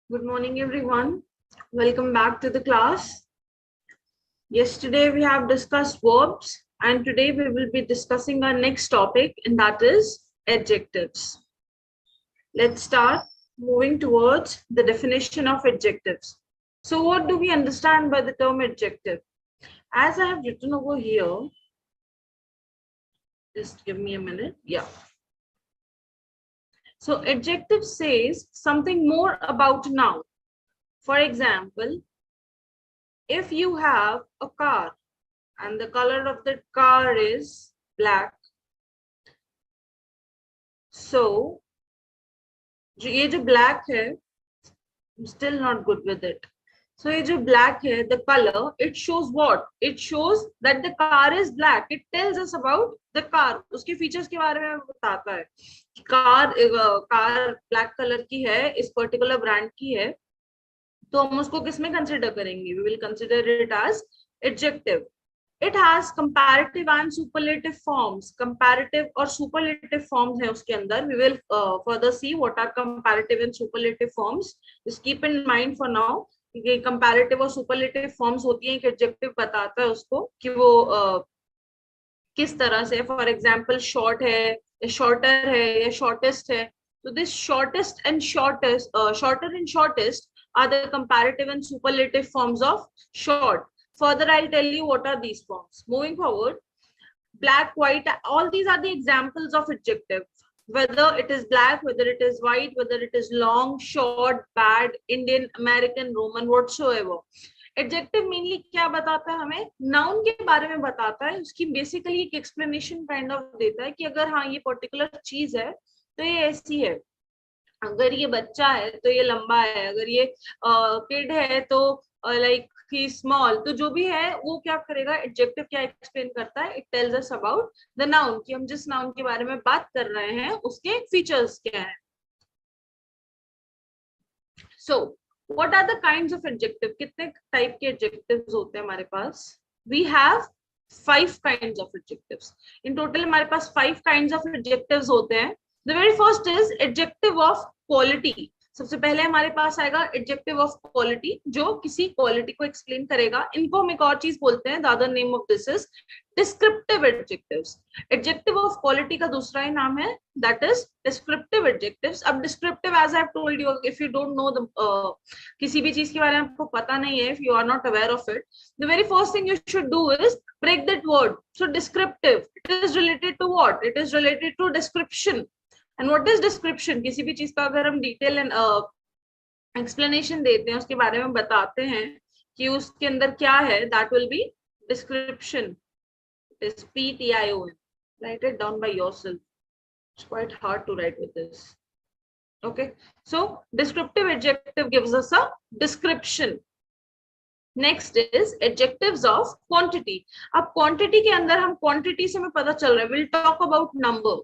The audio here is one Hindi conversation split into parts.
Good morning, everyone. Welcome back to the class. Yesterday we have discussed verbs, and today we will be discussing our next topic, and that is adjectives. Let's start moving towards the definition of adjectives. So, what do we understand by the term adjective? As I have written over here, just give me a minute. Yeah. So, adjective says something more about a noun. For example, if you have a car and the color of the car is black, so ये जो black है, I'm still not good with it. So ये जो black है, the color, it shows what? It shows that the car is black. It tells us about the car. उसके features के बारे में बताता है. कार black color की है, इस particular brand की है, तो हम उसको किसमें consider करेंगे? We will consider it as adjective. It has comparative and superlative forms. Comparative और superlative forms है उसके अंदर. We will further see what are comparative and superlative forms. Just keep in mind for now कि comparative और superlative forms होती हैं कि adjective बताता है उसको कि वो किस तरह से. For example, short है, shorter है, या shortest है. So this shortest and shortest, shorter and shortest are the comparative and superlative forms of short. Further, I'll tell you what are these forms. Moving forward, black, white, all these are the examples of adjective. Whether it is black, whether it is white, whether it is long, short, bad, Indian, American, Roman, whatsoever. Adjective mainly क्या बताता है हमें? Noun के बारे में बताता है. उसकी basically एक explanation kind of देता है कि अगर हाँ ये particular चीज है तो ये ऐसी है. अगर ये बच्चा है तो ये लंबा है. अगर ये kid है तो like he small. तो जो भी है वो क्या करेगा? एडजेक्टिव क्या एक्सप्लेन करता है? It tells us about the noun कि हम जिस नाउन के बारे में बात कर रहे हैं उसके फीचर्स क्या हैं. So what are the kinds of adjective? कितने टाइप के एडजेक्टिव्स होते हैं हमारे पास? We have 5 kinds of adjectives. In total हमारे पास 5 काइंड्स ऑफ एडजेक्टिव्स होते हैं. The very first is adjective of quality. सबसे पहले हमारे पास आएगा एडजेक्टिव ऑफ क्वालिटी, जो किसी क्वालिटी को एक्सप्लेन करेगा. इनको हम एक और चीज बोलते हैं. The other name of this is descriptive adjectives. Adjective of quality का दूसरा ही नाम है, दैट इज डिस्क्रिप्टिव एडजेक्टिव्स. अब descriptive, as I have told you, if you don't know किसी भी चीज के बारे में आपको पता नहीं है, if you are not aware of it, the very first thing you should do is break that word. So descriptive, it is related to what? It is related to description. And what is description? किसी भी चीज का अगर हम डिटेल एंड एक्सप्लेनेशन देते हैं, उसके बारे में बताते हैं कि उसके अंदर क्या है, that will be description. It is PTION. Write it down by yourself. It's quite hard to write with this. Okay, so descriptive adjective gives us a description. Next is adjectives of quantity. अब क्वांटिटी के अंदर हम क्वांटिटी से हमें पता चल रहा है, विल टॉक अबाउट नंबर,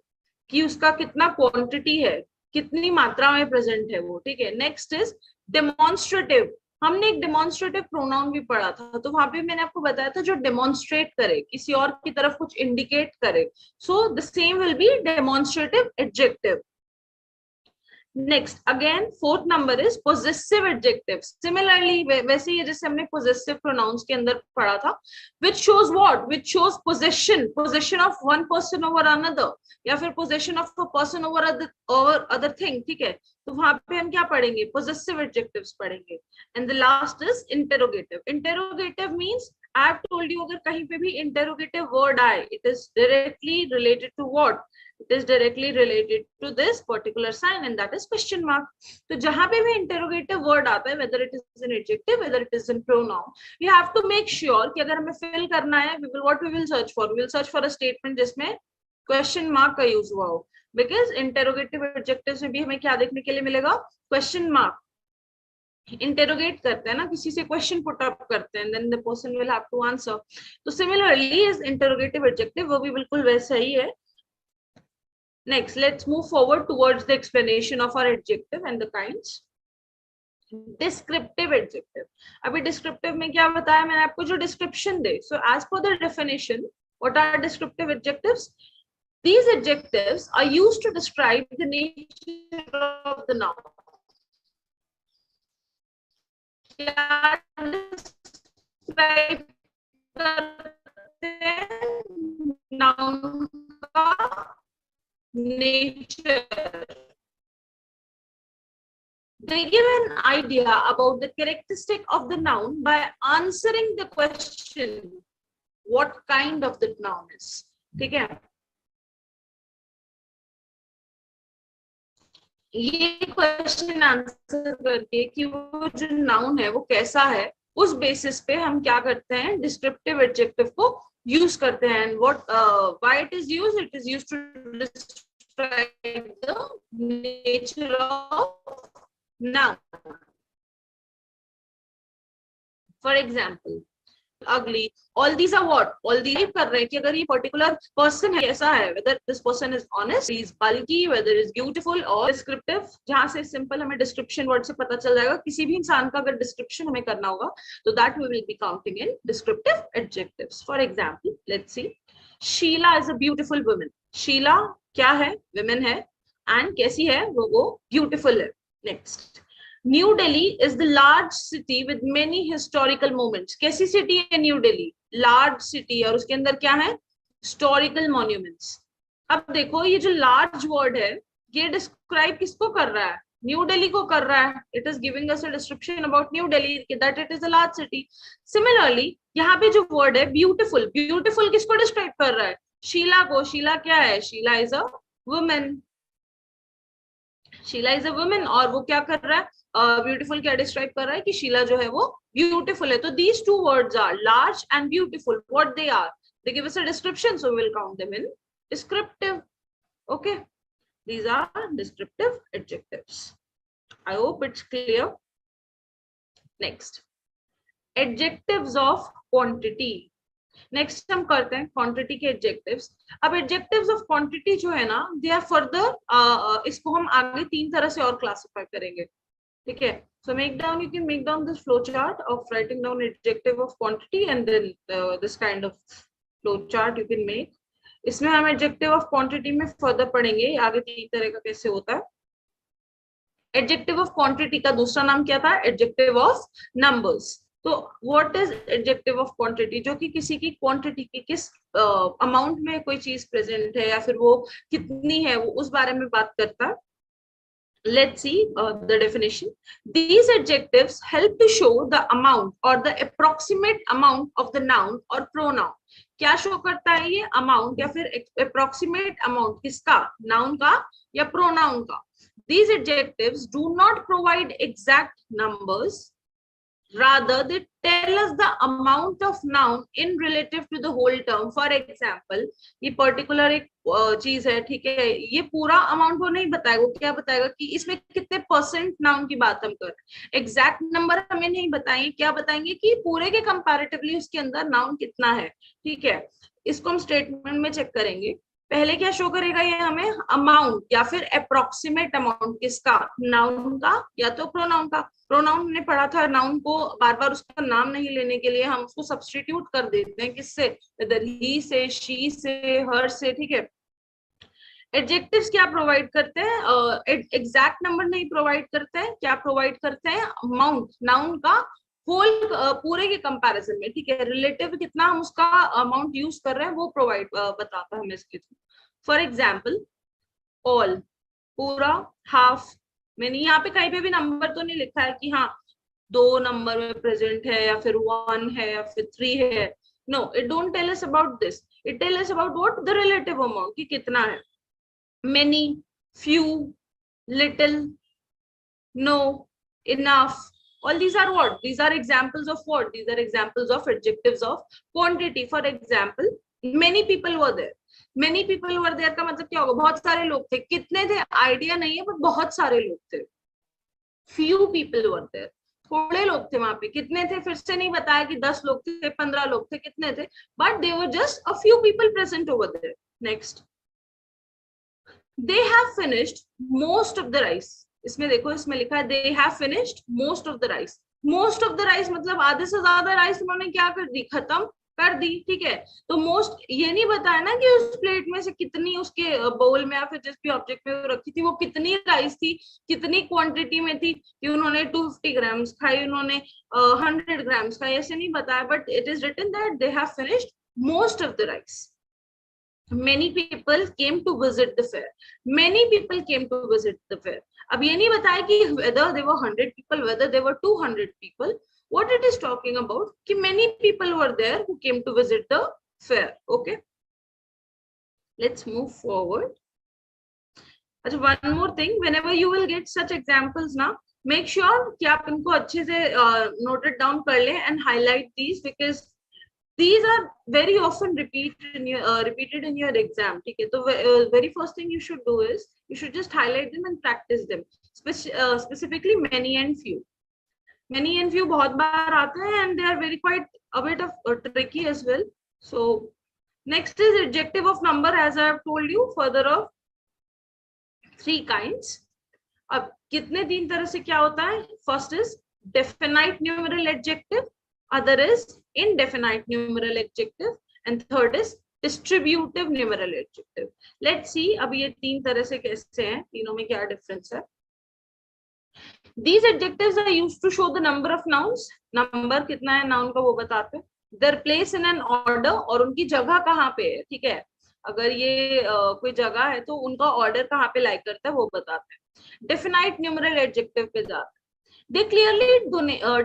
कि उसका कितना क्वांटिटी है, कितनी मात्रा में प्रेजेंट है वो. ठीक है. Next is demonstrative. हमने एक डेमोन्स्ट्रेटिव प्रोनाउन भी पढ़ा था, तो वहां पे मैंने आपको बताया था जो डेमोन्स्ट्रेट करे, किसी और की तरफ कुछ इंडिकेट करे. So the same will be demonstrative adjective. Next again fourth number is possessive adjectives. Similarly वैसे ही जैसे हमने पोजेसिव प्रोनाउंस के अंदर पढ़ा था, which shows what? Which shows possession of one person over another, या फिर possession of a person over other thing. ठीक है. तो वहां पे हम क्या पढ़ेंगे? पोजेसिव एडजेक्टिव्स पढ़ेंगे. And the last is interrogative. Interrogative means I have told you, अगर कहीं पे भी इंटेरोगेटिव वर्ड आए, it is directly related to what? It is directly related to this particular sign, and that is question mark. तो जहां पे भी interrogative word आता है, whether it is an adjective, whether it is a pronoun, we have to make sure कि अगर हमें fill करना है, what we will search for? We will search for a statement जिसमें question mark का use हुआ हो, because interrogative adjectives में भी हमें क्या देखने के लिए मिलेगा? question mark. इंटेरोगेट करते हैं ना, किसी से क्वेश्चन पुट अप करते हैं, then the person will have to answer. तो similarly is interrogative adjective, वो भी बिल्कुल वैसा ही है. Next, let's move forward towards the explanation of our adjective and the kinds. Descriptive adjective. अभी descriptive में क्या बताया मैंने आपको? जो description they. So as per the definition, what are descriptive adjectives? These adjectives are used to describe the nature of the noun. क्या डिस्क्राइब करते हैं? नाउन का nature. They give an idea about the characteristic of the noun by answering the question what kind of the noun is. ठीक है, ये क्वेश्चन आंसर करके कि वो जो नाउन है वो कैसा है, उस बेसिस पे हम क्या करते हैं, डिस्क्रिप्टिव एडजेक्टिव को यूज करते हैं. And what why it is used to describe the nature of noun. For example, ugly, all these are what, all these कर रहे हैं कि अगर ये पर्टिकुलर पर्सन है कैसा है, whether this person is honest, he is bulky, whether is beautiful or descriptive. जहां से सिंपल हमें डिस्क्रिप्शन वर्ड से पता चल जाएगा. किसी भी इंसान का अगर डिस्क्रिप्शन हमें करना होगा तो that we will be counting in descriptive adjectives. For example, let's see, Sheila is a beautiful woman. Sheila क्या है, women है, and कैसी है वो beautiful है. Next, New Delhi is the large city with many historical moments. कैसी सिटी है न्यू दिल्ली? लार्ज सिटी, और उसके अंदर क्या है, हिस्टोरिकल मॉन्यूमेंट्स. अब देखो ये जो लार्ज वर्ड है ये डिस्क्राइब किसको कर रहा है, न्यू दिल्ली को कर रहा है. It is giving us a description about new Delhi that it is a large city. Similarly यहाँ पे जो वर्ड है ब्यूटीफुल, ब्यूटीफुल किसको डिस्क्राइब कर रहा है, शीला को. शीला क्या है, Sheela is a woman. Sheela is a woman, और वो क्या कर रहा है, ब्यूटीफुल क्या डिस्क्राइब कर रहा है कि शीला जो है वो ब्यूटीफुल है. तो these two words are large and beautiful. What they are, they give us a description, so we will count them in descriptive. Okay, these are descriptive adjectives. I hope it's clear. Next, adjectives of quantity. Next हम करते हैं क्वांटिटी के एडजेक्टिव्स. अब एडजेक्टिव्स ऑफ क्वांटिटी जो है ना, दे आर फर्दर, इसको हम आगे तीन तरह से और क्लासिफाई करेंगे. ठीक है, so make down, you can make down this flow chart of writing down adjective of quantity and then this kind of flow chart you can make. इसमें हम adjective of quantity में फर्दर पढ़ेंगे आगे तीन तरह का कैसे होता है. adjective of quantity का दूसरा नाम क्या था, adjective of numbers. तो what is adjective of quantity, जो कि किसी की क्वांटिटी की किस अमाउंट में कोई चीज प्रेजेंट है या फिर वो कितनी है, वो उस बारे में बात करता है. Let's see the definition. These adjectives help to show the amount or the approximate amount of the noun or pronoun. क्या शो करता है ये, अमाउंट या फिर approximate amount किसका, नाउन का या प्रोनाउन का. These adjectives do not provide exact numbers. Rather, they tell us the amount of noun in relative to the whole term. For example, ये particular एक चीज है, ठीक है, ये पूरा अमाउंट वो नहीं बताएगा. वो क्या बताएगा कि इसमें कितने परसेंट नाउन की बात हम कर रहे हैं. एग्जैक्ट नंबर हमें नहीं बताएंगे, क्या बताएंगे कि पूरे के कंपैरेटिवली उसके अंदर नाउन कितना है. ठीक है, इसको हम स्टेटमेंट में चेक करेंगे. पहले क्या शो करेगा ये हमें, अमाउंट या फिर अप्रोक्सीमेट अमाउंट किसका, नाउन का या तो प्रोनाउन का. प्रोनाउन हमने पढ़ा था, नाउन को बार बार उसका नाम नहीं लेने के लिए हम उसको सब्स्टिट्यूट कर देते हैं किससे, वेदर ही से, शी से, हर से. ठीक है, एडजेक्टिव्स क्या प्रोवाइड करते हैं, एग्जैक्ट नंबर नहीं प्रोवाइड करते हैं, क्या प्रोवाइड करते हैं, अमाउंट नाउन का होल पूरे के कंपैरिजन में. ठीक है, रिलेटिव कितना हम उसका अमाउंट यूज कर रहे हैं वो प्रोवाइड बताता है हमें इसके थ्रू. फॉर एग्जाम्पल, ऑल पूरा, हाफ मैंने, यहाँ पे कहीं पे भी नंबर तो नहीं लिखा है कि हाँ 2 नंबर में प्रेजेंट है या फिर 1 है या फिर 3 है. No, it don't tell us about this. It tell us about what, the relative amount कि कितना है. Many, few, little, no, enough. All these are what? These are examples of what? These are examples of adjectives of quantity. For example, many people were there. Many people were there का मतलब क्या होगा, बहुत सारे लोग थे. कितने थे आइडिया नहीं है, पर बहुत सारे लोग थे. Few people were there. थोड़े लोग थे वहां पे. कितने थे फिर से नहीं बताया कि 10 लोग थे, 15 लोग थे, कितने थे, but they were just a few people present over there. Next, they have finished most of the rice. इसमें देखो, इसमें लिखा है they have finished most of the rice. most of the rice मतलब आधे से ज्यादा राइस उन्होंने क्या कर दी, खत्म कर दी, ठीक है। तो मोस्ट ये नहीं बताया ना कि उस प्लेट में से कितनी उसके बाउल में या फिर जिस भी ऑब्जेक्ट में रखी थी वो कितनी राइस थी, कितनी क्वांटिटी में थी, कि उन्होंने 250 ग्राम्स खाई, उन्होंने 100 ग्राम्स खाई, ऐसे नहीं बताया। But it is written that they have finished most of the rice. Many people came to visit the fair. Many people came to visit the fair. अब ये नहीं बताया कि whether there were 100 people, whether there were 200 people. What it is talking about कि many people were there who came to visit the fair. Okay, let's move forward. अच्छा, one more thing, whenever you will get such examples now, make sure कि आप इनको अच्छे से note it down कर लें and highlight these, because these are very often repeated in your exam. ठीक है, तो very first thing you should do is you should just highlight them and practice them. Specifically many and few. Many and few बहुत बार आते हैं and they are very quite a bit of tricky as well. So next is adjective of number, as I have told you, further of 3 kinds. अब कितने 3 तरह से क्या होता है? First is definite numeral adjective, other is indefinite numeral adjective, and third is distributive numeral adjective. Let's see अब ये 3 तरह से कैसे हैं, तीनों में क्या डिफरेंस है. These adjectives are used to show the number of nouns. Number कितना है noun का वो बताते हैं. Their place in an order, और उनकी जगह कहाँ पे है, ठीक है. अगर ये कोई जगह है तो उनका ऑर्डर कहाँ पे लाइक करता है वो बताते हैं. Definite numeral adjective पे जाते हैं. They clearly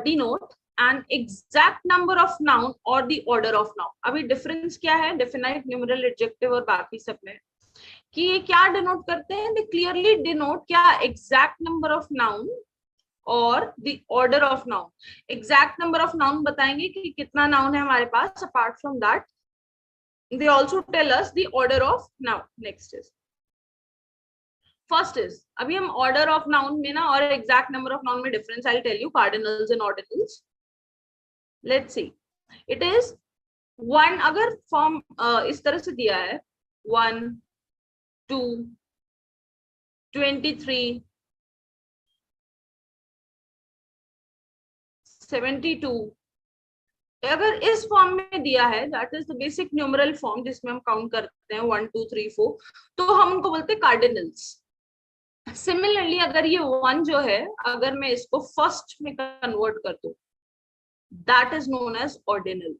denote an exact number of noun or the order of noun. अभी डिफरेंस क्या है definite numeral adjective और बाकी सब में, कि ये क्या डिनोट करते हैं? They clearly denote क्या exact number of noun और the order of noun. Exact number of noun बताएंगे कि कितना noun है हमारे पास. Apart from that, they also tell us the order of noun. Next is first is, अभी हम order of noun में ना और exact number of noun में difference I'll tell you, cardinals and ordinals. Let's see. It is 1, अगर फॉर्म इस तरह से दिया है 1, 2, 23, 72, अगर इस फॉर्म में दिया है, that is the basic numeral form जिसमें हम काउंट करते हैं 1, 2, 3, 4, तो हम उनको बोलते हैं कार्डिनल्स. सिमिलरली अगर ये 1 जो है, अगर मैं इसको फर्स्ट में कन्वर्ट कर दूं, that is known as ordinal.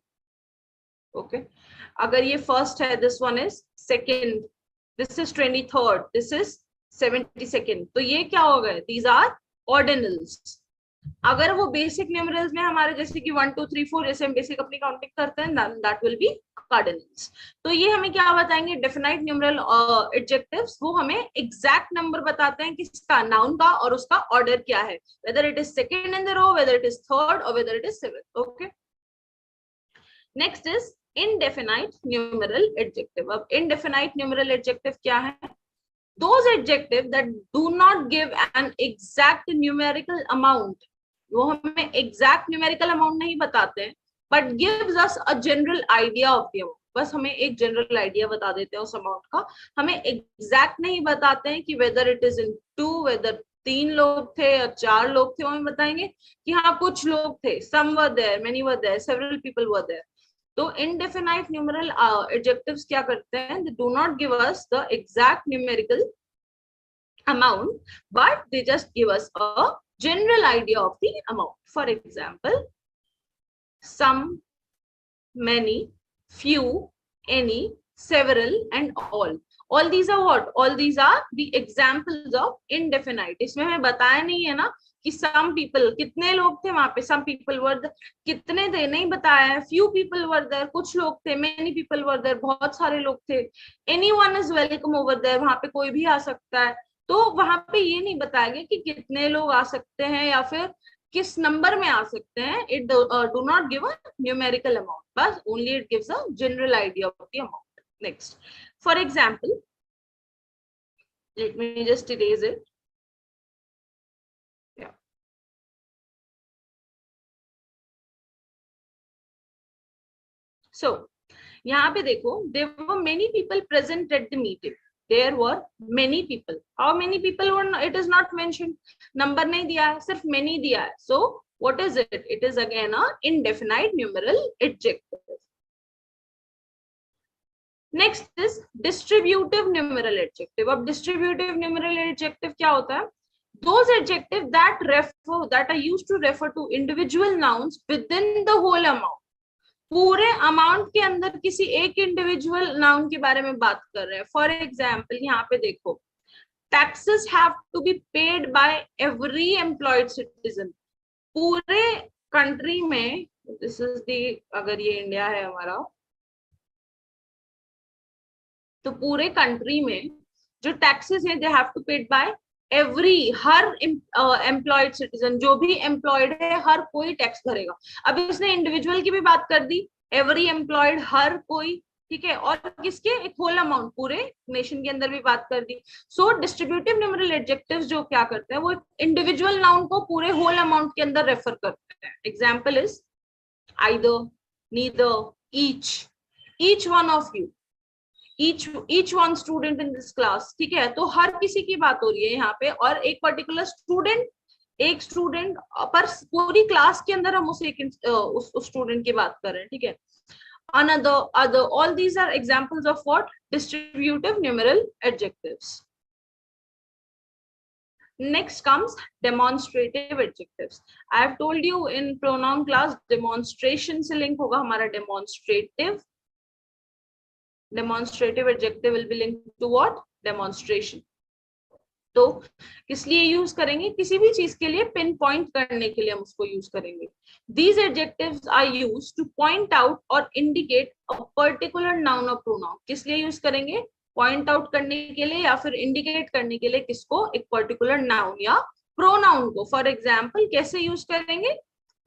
Okay, अगर ये फर्स्ट है, this one is second, this is 23rd, this is 72nd, तो ये क्या हो गए? These are ordinals. अगर वो बेसिक न्यूमरल्स में हमारे जैसे कि 1, 2, 3, 4 जैसे हम बेसिक अपनी काउंटिंग करते हैं, दैट विल बी कार्डिनल्स. तो ये हमें क्या बताएंगे? डेफिनाइट न्यूमरल एडजेक्टिव्स, वो हमें एग्जैक्ट नंबर बताते हैं किसका, नाउन का, और उसका ऑर्डर क्या है, whether it is second in the row, whether it is third, और whether it is seventh. Okay, next is indefinite numeral adjective. अब इनडेफिनाइट न्यूमरल एडजेक्टिव क्या है? Those adjectives that do not give an exact numerical amount, वो हमें exact numerical amount नहीं बताते हैं, but gives us a general idea of the amount. बस हमें एक general idea बता देते हैं उस amount का, हमें exact नहीं बताते हैं कि whether it is in 2, whether 3 लोग थे या 4 लोग थे, वो हमें बताएंगे कि हाँ कुछ लोग थे, some were there, many were there, several people were there. तो indefinite numeral adjectives क्या करते हैं? They do not give us the exact numerical amount, but they just give us a general idea of the amount. For example, some, many, few, any, several, and all. All these are what? All these are the examples of indefinite. इसमें हमें बताया नहीं है ना कि some people, कितने लोग थे वहां पे, some people were there, कितने थे नहीं बताया है, few people were there, कुछ लोग थे, many people were there, बहुत सारे लोग थे, anyone is welcome over there, वहां पे कोई भी आ सकता है. तो वहां पे ये नहीं बताया गया कि कितने लोग आ सकते हैं या फिर किस नंबर में आ सकते हैं. It do not give a numerical amount, बस only it gives a general idea of the amount. Next, for example, let me just erase it. So यहाँ पे देखो, there were many people present at the meeting. There were many people. How many people were? It is not mentioned. Number नहीं दिया है, सिर्फ many दिया है. So what is it? It is again a indefinite numeral adjective. Next is distributive numeral adjective. अब डिस्ट्रीब्यूटिव न्यूमेरल एडजेक्टिव क्या होता है? Those adjectives that are used to refer to individual nouns within the whole amount. पूरे अमाउंट के अंदर किसी एक इंडिविजुअल नाउन के बारे में बात कर रहे हैं. फॉर एग्जाम्पल यहाँ पे देखो, taxes have to be paid by every employed citizen. पूरे कंट्री में, दिस इज दी, अगर ये इंडिया है हमारा, तो पूरे कंट्री में जो टैक्सेस हैं they have to paid by every, हर एम्प्लॉयड सिटीजन, जो भी एम्प्लॉयड है हर कोई टैक्स भरेगा. अब इसने इंडिविजुअल की भी बात कर दी, एवरी एम्प्लॉयड, हर कोई, ठीक है, और किसके, एक होल अमाउंट, पूरे नेशन के अंदर भी बात कर दी. सो डिस्ट्रीब्यूटिव न्यूमेरल एडजेक्टिव्स जो क्या करते हैं, वो इंडिविजुअल नाउन को पूरे होल अमाउंट के अंदर रेफर करते हैं. Example is either, neither, each one of you, each one student in this class. ठीक है, तो हर किसी की बात हो रही है यहाँ पे, और एक पर्टिकुलर स्टूडेंट, एक स्टूडेंट पर पूरी क्लास के अंदर हम उस स्टूडेंट की बात कर रहे हैं. ठीक है, other, all these are examples of what? Distributive numeral adjectives. Next comes demonstrative adjectives. I have told you in pronoun class, demonstration से link होगा हमारा demonstrative. Demonstrative adjective will be linked to what? Demonstration. तो किस लिए यूज करेंगे? किसी भी चीज के लिए पिन पॉइंट करने के लिए हम उसको यूज करेंगे. These adjectives are used to point out or indicate a particular noun or pronoun. किस लिए यूज करेंगे? पॉइंट आउट करने के लिए या फिर इंडिकेट करने के लिए किसको? एक पर्टिकुलर नाउन या प्रोनाउन को. फॉर एग्जाम्पल कैसे यूज करेंगे?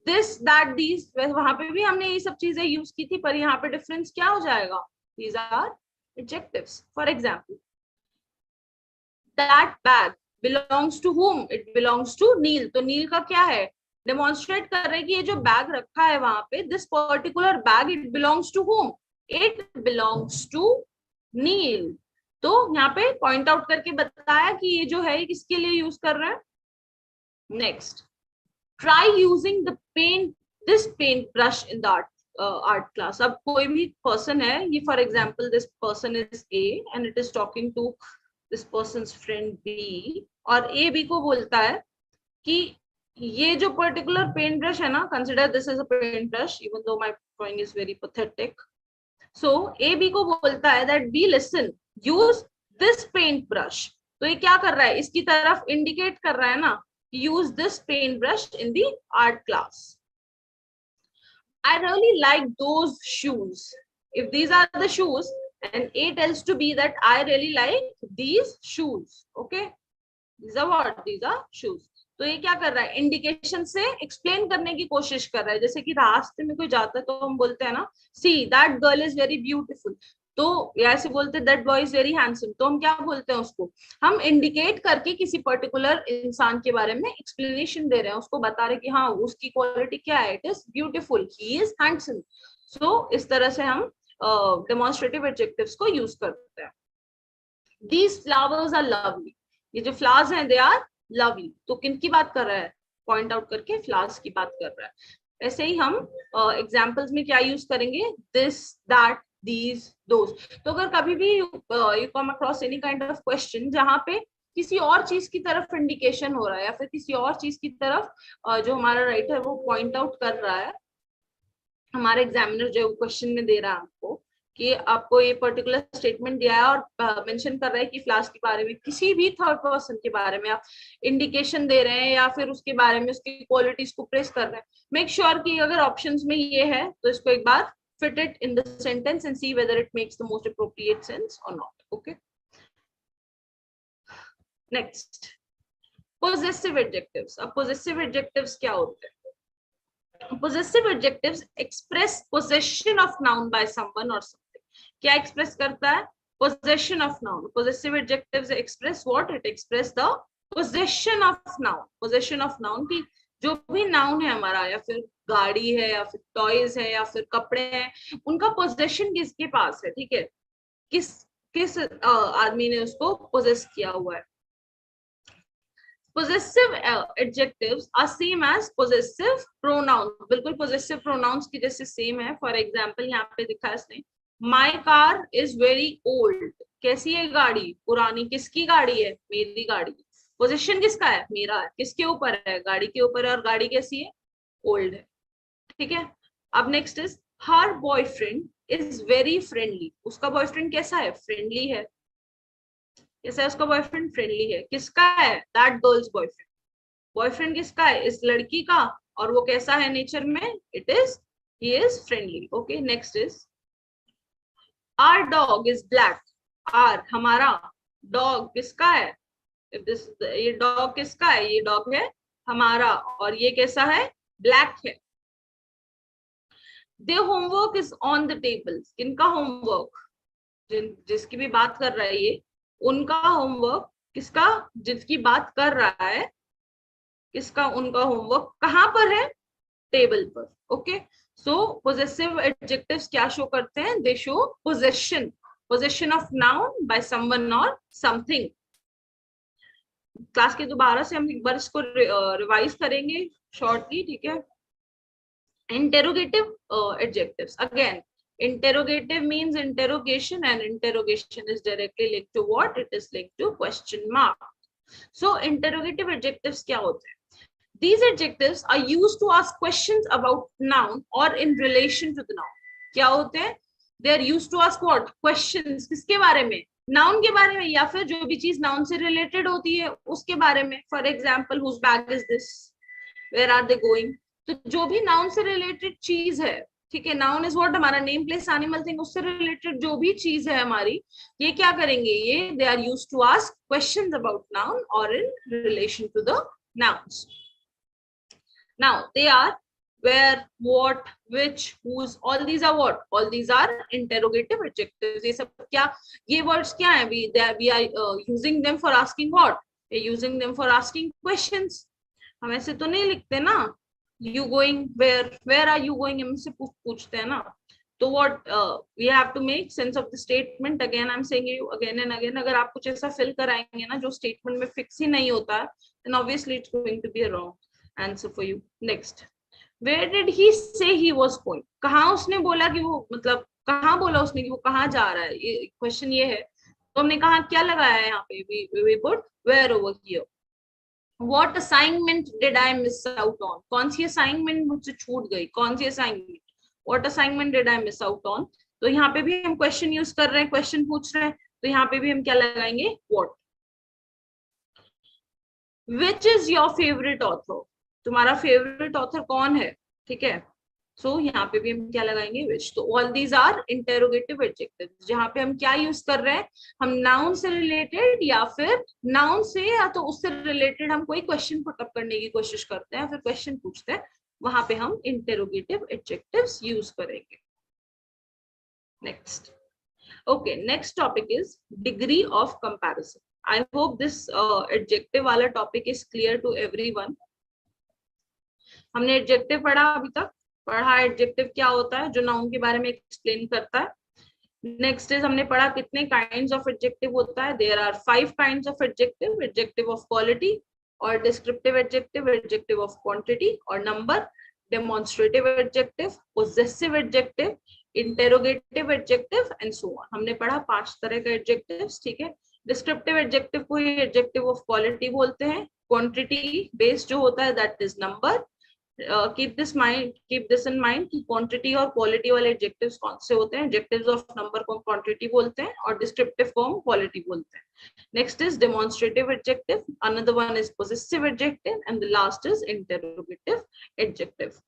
This, that, these. वहां पे भी हमने ये सब चीजें यूज की थी, पर यहाँ पे डिफरेंस क्या हो जाएगा? These are adjectives. For example, that bag belongs to whom? It belongs to Neil. तो नील का क्या है? Demonstrate कर रहे हैं कि ये जो बैग रखा है वहां पे, this particular bag, it belongs to whom? It belongs to Neil. तो यहाँ पे पॉइंट आउट करके बताया कि ये जो है ये किसके लिए यूज कर रहे हैं. Next, try using this paint brush in the art class. अब कोई भी पर्सन है, ये for example this person is A and it is talking to this person's friend B, और ए बी को बोलता है कि ये जो पर्टिकुलर पेंट ब्रश है ना, consider this is a paint brush, even though my drawing is very pathetic. So A B को बोलता है that B, listen, use this paint brush. तो ये क्या कर रहा है? इसकी तरफ इंडिकेट कर रहा है ना, use this paint brush in the art class. I really like those shoes. If these are the shoes, and A tells to B that I really like these shoes. Okay, these are what? These are shoes. तो ये क्या कर रहा है? इंडिकेशन से एक्सप्लेन करने की कोशिश कर रहा है. जैसे कि रास्ते में कोई जाता है तो हम बोलते हैं ना, see that girl is very beautiful. तो ऐसे बोलते हैं that boy is very handsome. तो हम क्या बोलते हैं उसको? हम इंडिकेट करके किसी पर्टिकुलर इंसान के बारे में एक्सप्लेनेशन दे रहे हैं, उसको बता रहे कि हाँ उसकी क्वालिटी क्या है, it is beautiful, he is handsome. So इस तरह से हम डेमोन्स्ट्रेटिव एडजेक्टिव्स को यूज करते हैं. These flowers are lovely. ये जो फ्लावर्स हैं दे आर लवली. तो किन की बात कर रहा है? पॉइंट आउट करके फ्लावर्स की बात कर रहा है. ऐसे ही हम एग्जाम्पल्स में क्या यूज करेंगे? This, that, these, those. तो अगर कभी भी you come across any kind of question जहां पे किसी और चीज की तरफ इंडिकेशन हो रहा है या फिर किसी और चीज की तरफ जो हमारा राइटर है वो पॉइंट आउट कर रहा है, हमारा एग्जामिनर जो क्वेश्चन में दे रहा है आपको कि आपको ये पर्टिकुलर स्टेटमेंट दिया है और मेंशन कर रहा है कि फ्लावर्स के बारे में, किसी भी थर्ड पर्सन के बारे में आप इंडिकेशन दे रहे हैं या फिर उसके बारे में उसकी क्वालिटीज को प्रेस कर रहे हैं, मेक श्योर कि अगर ऑप्शंस में ये है तो इसको एक बार fit it in the sentence and see whether it makes the most appropriate sense or not. Okay. Next, possessive adjectives. अब possessive adjectives क्या होते हैं? Possessive adjectives express possession of noun by someone or something. क्या express करता है? Possession of noun. Possessive adjectives express what? It express the possession of noun. Possession of noun की जो भी नाउन है हमारा, या फिर गाड़ी है या फिर टॉयज है या फिर कपड़े हैं, उनका पोजेशन किसके पास है. ठीक है, किस आदमी ने उसको पोजेस किया हुआ है. possessive adjectives are same as possessive pronouns. बिल्कुल possessive pronouns की जैसे सेम है. फॉर एग्जाम्पल यहाँ पे दिखा इसने, my car is very old, कैसी है गाड़ी, पुरानी, किसकी गाड़ी है, मेरी गाड़ी। पोजीशन किसका है, मेरा है, किसके ऊपर है, गाड़ी के ऊपर है, और गाड़ी कैसी है, ओल्ड है, ठीक है। अब next is her boyfriend is very friendly, उसका बॉयफ्रेंड कैसा है, फ्रेंडली है, कैसा है उसका बॉयफ्रेंड, फ्रेंडली है, किसका है, दैट गर्ल्स बॉयफ्रेंड, बॉयफ्रेंड किसका है, इस लड़की का, और वो कैसा है नेचर में, it is, he is friendly, okay. Next is our dog is black, our हमारा, डॉग किसका है, दिस, ये डॉग किसका है, ये डॉग है हमारा, और ये कैसा है, ब्लैक है। They homework is on the table, किनका होमवर्क, जिसकी भी बात कर रहा है ये, उनका होमवर्क, किसका, जिसकी बात कर रहा है, किसका, उनका होमवर्क कहाँ पर है, टेबल पर, ओके। सो पोजेसिव एडजेक्टिव्स क्या शो करते हैं, दे show possession, possession of noun by someone और समथिंग। क्लास के दोबारा से हम एक बार इसको रिवाइज करेंगे शॉर्टली, ठीक है। Interrogative adjectives, again interrogative means interrogation, and interrogation is directly linked to what, it is linked to question mark. So interrogative adjectives क्या होते हैं, these adjectives are used to ask questions about noun or in relation to the noun. क्या होते हैं, they are used to ask what, questions, किसके बारे में, नाउन के बारे में, या फिर जो भी चीज नाउन से रिलेटेड होती है उसके बारे में। For example whose bag is this, where are they going, तो जो भी नाउन से रिलेटेड चीज है, ठीक है, नाउन इज व्हाट, हमारा नेम प्लेस एनिमल थिंग, उससे रिलेटेड जो भी चीज है हमारी, ये क्या करेंगे, ये they are used to ask questions about noun और in relation to the nouns. Now they are where, what, which, whose, all these are what, all these are interrogative adjectives. ये सब क्या, ये words क्या है, we are using them for asking what, we are using them for asking questions. हम ऐसे तो नहीं लिखते ना, you going where are you going, हम से पूछते हैं ना। तो what we have to make sense of the statement, again I'm saying you again and again, अगर आप कुछ ऐसा fill कराएंगे ना जो statement में fix ही नहीं होता है, then obviously it's going to be a wrong answer for you. Next, where did he say he was going, कहाँ उसने बोला कि वो, मतलब कहाँ बोला उसने कि वो कहाँ जा रहा है, ये क्वेश्चन ये है। तो हमने कहा क्या लगाया है यहाँ पे, we put where over here. What assignment did I miss out on, कौन सी assignment मुझसे छूट गई, कौन सी assignment, what assignment did I miss out on। तो यहाँ पे भी हम क्वेश्चन यूज कर रहे हैं, क्वेश्चन पूछ रहे हैं, तो यहाँ पे भी हम क्या लगाएंगे, what। Which is your favorite author, तुम्हारा फेवरेट ऑथर कौन है, ठीक है। सो यहाँ पे भी हम क्या लगाएंगे, विच। तो all these are interrogative adjectives, जहाँ पे हम क्या यूज कर रहे हैं, हम नाउन से रिलेटेड या फिर नाउन से या तो उससे रिलेटेड हम कोई क्वेश्चन पुटअप करने की कोशिश करते हैं, फिर क्वेश्चन पूछते हैं, वहां पे हम इंटेरोगेटिव एडजेक्टिव्स यूज करेंगे। Next, okay, next topic is degree of comparison. I hope this adjective वाला topic is clear to everyone. हमने एडजेक्टिव पढ़ा, अभी तक पढ़ा एडजेक्टिव क्या होता है, जो नाउन के बारे में एक्सप्लेन करता है। नेक्स्ट इज हमने पढ़ा कितने काइंड्स ऑफ एडजेक्टिव होता है, there are 5 kinds of adjective, adjective of quality और descriptive adjective, adjective of quantity और number, demonstrative adjective, possessive adjective, interrogative adjective and so on. हमने पढ़ा 5 तरह के एडजेक्टिव्स, ठीक है। डिस्क्रिप्टिव एडजेक्टिव को ही एडजेक्टिव ऑफ क्वालिटी बोलते हैं। क्वांटिटी बेस्ड जो होता है that is number. keep this in mind कि क्वांटिटी और क्वालिटी वाले एडजेक्टिव्स कौन से होते हैं, एडजेक्टिव्स ऑफ नंबर को क्वांटिटी बोलते हैं और डिस्क्रिप्टिव को हम क्वालिटी बोलते हैं। Next is demonstrative adjective, another one is possessive adjective and the last is interrogative adjective.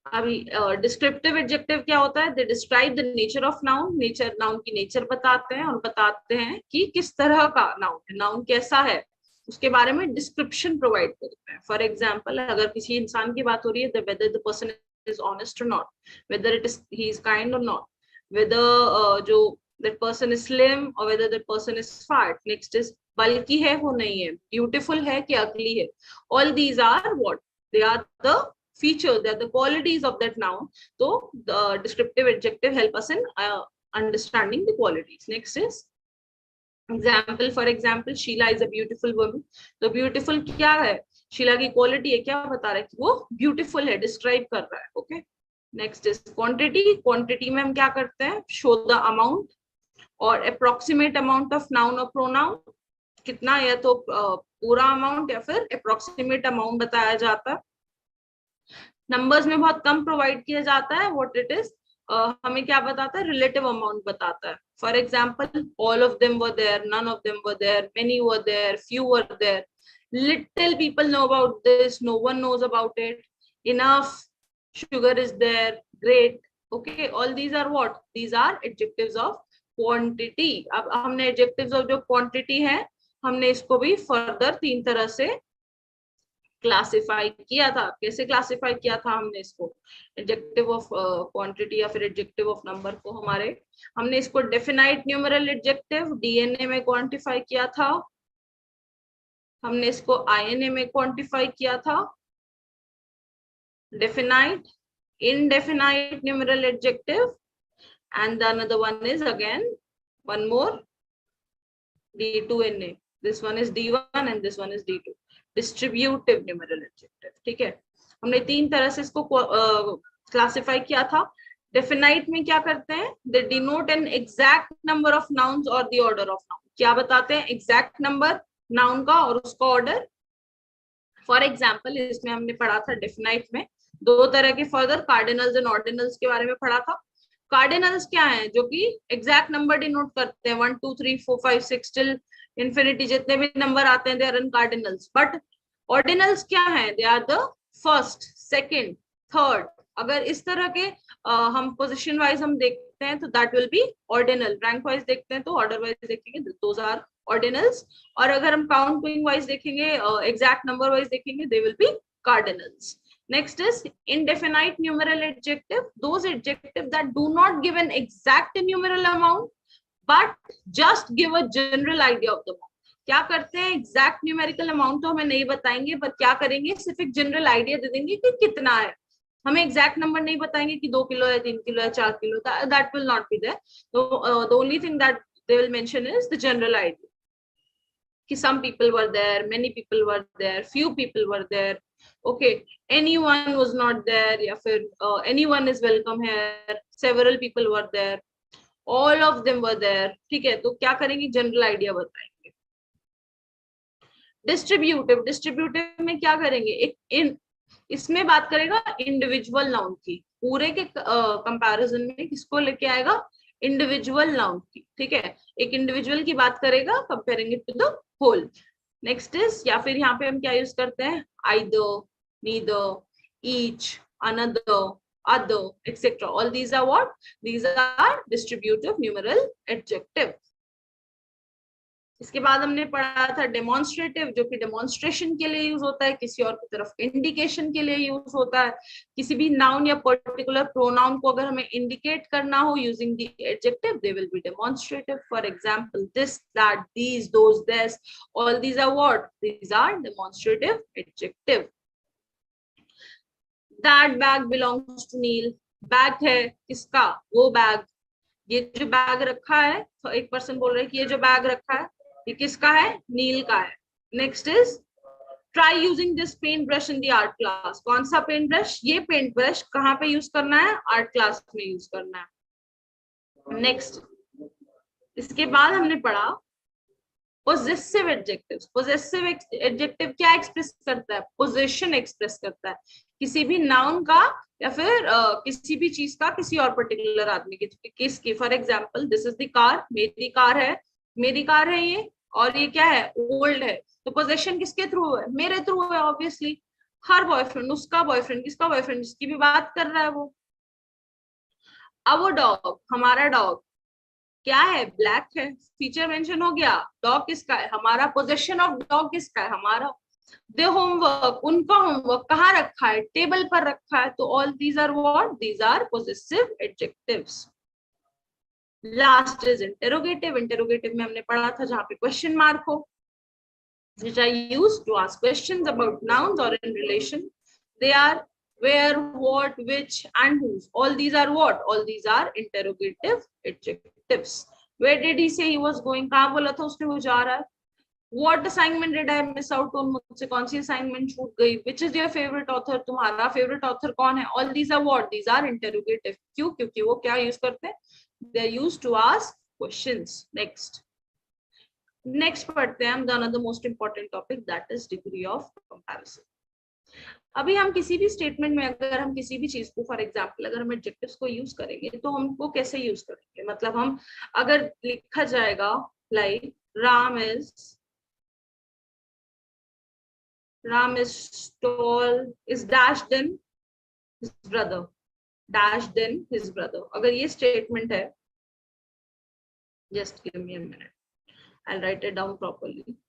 अभी डिस्क्रिप्टिव एडजेक्टिव क्या होता है, they describe the nature of noun, nature, noun की नेचर बताते हैं और बताते हैं कि किस तरह का नाउन है, नाउन कैसा है, उसके बारे में डिस्क्रिप्शन प्रोवाइड करते हैं। फॉर एग्जाम्पल, अगर किसी इंसान की बात हो रही है, whether the person is honest और not, whether it is he is kind और नॉट, वेदर जो दैट पर्सन इज स्लिम और whether that person is fat. Next is बल्कि है वो नहीं है, ब्यूटीफुल है कि अगली है। All these are what, they are the features, they are the qualities of that noun. So the descriptive adjective help us in understanding the qualities. Next is example. For example, Sheila is a beautiful woman. तो beautiful क्या है, शीला की क्वालिटी है, क्या बता रहा है कि वो beautiful है, डिस्क्राइब कर रहा है। Okay, next is quantity, quantity में हम क्या करते हैं, शो द अमाउंट और अप्रोक्सीमेट अमाउंट ऑफ नाउन और प्रोनाउन, कितना, या तो पूरा अमाउंट या फिर अप्रोक्सीमेट अमाउंट बताया जाता है। नंबर्स में बहुत कम प्रोवाइड किया जाता है, व्हाट इट इज, हमें क्या बताता है, रिलेटिव अमाउंट बताता है। For example, all of them were there, none of them were there, many were there, few were there, little people know about this, no one knows about it, enough, sugar is there, great, okay, all these are what, these are adjectives of quantity। अब हमने adjectives of जो quantity है, हमने इसको भी फर्दर 3 तरह से क्लासिफाई किया था। कैसे क्लासिफाई किया था हमने इसको, एडजेक्टिव ऑफ क्वांटिटी या फिर एडजेक्टिव ऑफ नंबर को, हमने इसको डेफिनाइट न्यूमेरल एडजेक्टिव डीएनए में क्वांटिफाई किया था, हमने इसको आईएनए में क्वांटिफाई किया था, definite, indefinite numeral adjective, and the another one is again one more D2NA, this one is D1 and this one is D2, distributive numeral adjective। ठीक है, हमने 3 तरह से इसको क्लासिफाई किया था। डेफिनाइट में क्या करते हैं, they denote an exact number of nouns और द ऑर्डर ऑफ नाउन, क्या बताते हैं, एग्जैक्ट नंबर नाउन का और उसका ऑर्डर। फॉर एग्जाम्पल, इसमें हमने पढ़ा था डेफिनाइट में 2 तरह के फर्दर, कार्डिनल्स एंड ऑर्डिनल्स के बारे में पढ़ा था। कार्डिनल्स क्या है, जो कि एग्जैक्ट नंबर डिनोट करते हैं, 1 2 3 4 5 6 टिल इंफिनिटी, जितने भी नंबर आते हैं they are in cardinals. But ordinals क्या है, they are the first, second, third. अगर इस तरह के हम पोजीशन वाइज हम देखते हैं तो that will be ordinal, rank wise देखते हैं तो ऑर्डर वाइज देखेंगे, दोज आर ऑर्डिनल्स। और अगर हम काउंटिंग वाइज देखेंगे, एग्जैक्ट नंबर वाइज देखेंगे, दे will B cardinals. Next is indefinite numeral adjective, those adjectives that do not give an exact numeral amount but just give a general idea of the amount। क्या करते हैं, एग्जैक्ट न्यूमेरिकल अमाउंट तो हमें नहीं बताएंगे, पर क्या करेंगे, सिर्फ एक जनरल आइडिया दे देंगे कि कितना है, हमें एग्जैक्ट नंबर नहीं बताएंगे कि 2 किलो है, 3 किलो है, 4 kilo, that will not be there. तो the only thing that they will mention is the general idea कि some people were there, many people were there, few people were there, okay, anyone was not there, या फिर anyone is welcome here, several people were there, all of them were there। ठीक है, तो क्या करेंगे, जनरल आइडिया बताएंगे। डिस्ट्रीब्यूटिव, डिस्ट्रीब्यूटिव में क्या करेंगे, एक इसमें बात करेगा इंडिविजुअल नाउन की, पूरे के कंपैरिजन में किसको लेके आएगा, इंडिविजुअल नाउन की। ठीक है, एक इंडिविजुअल की बात करेगा comparing it to the whole. Next is, या फिर यहाँ पे हम क्या यूज करते हैं, either, neither, each, another, other, etc. all these are what, these are distributive numeral adjective। इसके बाद हमने पढ़ा था डेमोन्स्ट्रेटिव, जो कि डेमोन्स्ट्रेशन के लिए यूज होता है, किसी और की तरफ इंडिकेशन के लिए यूज होता है। किसी भी नाउन या पर्टिकुलर प्रोनाउन को अगर हमें इंडिकेट करना हो using the adjective, they will be demonstrative. For example, this, that, these, those, this, all these are what, these are demonstrative adjective. That bag belongs to Neil, bag है किसका, वो बैग, ये जो बैग रखा है, तो एक पर्सन बोल रहा है कि ये जो बैग रखा है ये किसका है, नील का है। Next is, try using this paint brush in the art class, कौन सा पेंट ब्रश, ये पेंट ब्रश कहाँ पे यूज करना है, आर्ट क्लास में यूज करना है। नेक्स्ट, इसके बाद हमने पढ़ा पोजेसिव एडजेक्टिव्स। पोजेसिव एडजेक्टिव क्या एक्सप्रेस करता है, पोजीशन एक्सप्रेस करता है, किसी भी नाउन का या फिर किसी भी चीज का किसी और पर्टिकुलर आदमी की, किसकी। For example, this is the car, मेरी कार है, मेरी कार है ये, और ये क्या है, ओल्ड है, तो पोजेशन किसके थ्रू है, मेरे थ्रू है ऑब्वियसली। हर बॉयफ्रेंड, उसका बॉयफ्रेंड, किसका बॉयफ्रेंड, जिसकी भी बात कर रहा है वो। अब वो डॉग, हमारा डॉग क्या है, ब्लैक है, फीचर मेंशन हो गया। डॉग किसका है, हमारा। पोजेशन ऑफ डॉग किसका है, हमारा। दे होमवर्क, उनका होमवर्क कहाँ रखा है, टेबल पर रखा है। तो all these are what, these are possessive adjectives. Last is interrogative. Interrogative में हमने पढ़ा था जहाँ पे क्वेश्चन मार्क हो, which are used to ask questions about nouns or in relation. They are where, what, which, and whose. All these are what? All these are interrogative adjectives. Where did he say he was going? कहाँ बोला था उसने वो जा रहा है? What assignment did I miss out on, मुझसे कौन सी असाइनमेंट छूट गई, which is your favourite author, तुम्हारा फेवरेट ऑथर कौन है, all these are what, these are interrogative. क्यों? क्योंकि वो क्या यूज करते हैं, they are used to ask questions. Next पढ़ते हैं हम the most important topic, that is degree of comparison. अभी हम किसी भी स्टेटमेंट में अगर हम किसी भी चीज को, फॉर एग्जांपल अगर हम एडजेक्टिव्स को यूज करेंगे तो हमको कैसे यूज करेंगे, मतलब हम अगर लिखा जाएगा like Ram is tall, is dash then his brother, dash then his brother, अगर ये स्टेटमेंट है, just give me a minute, I'll write it down properly.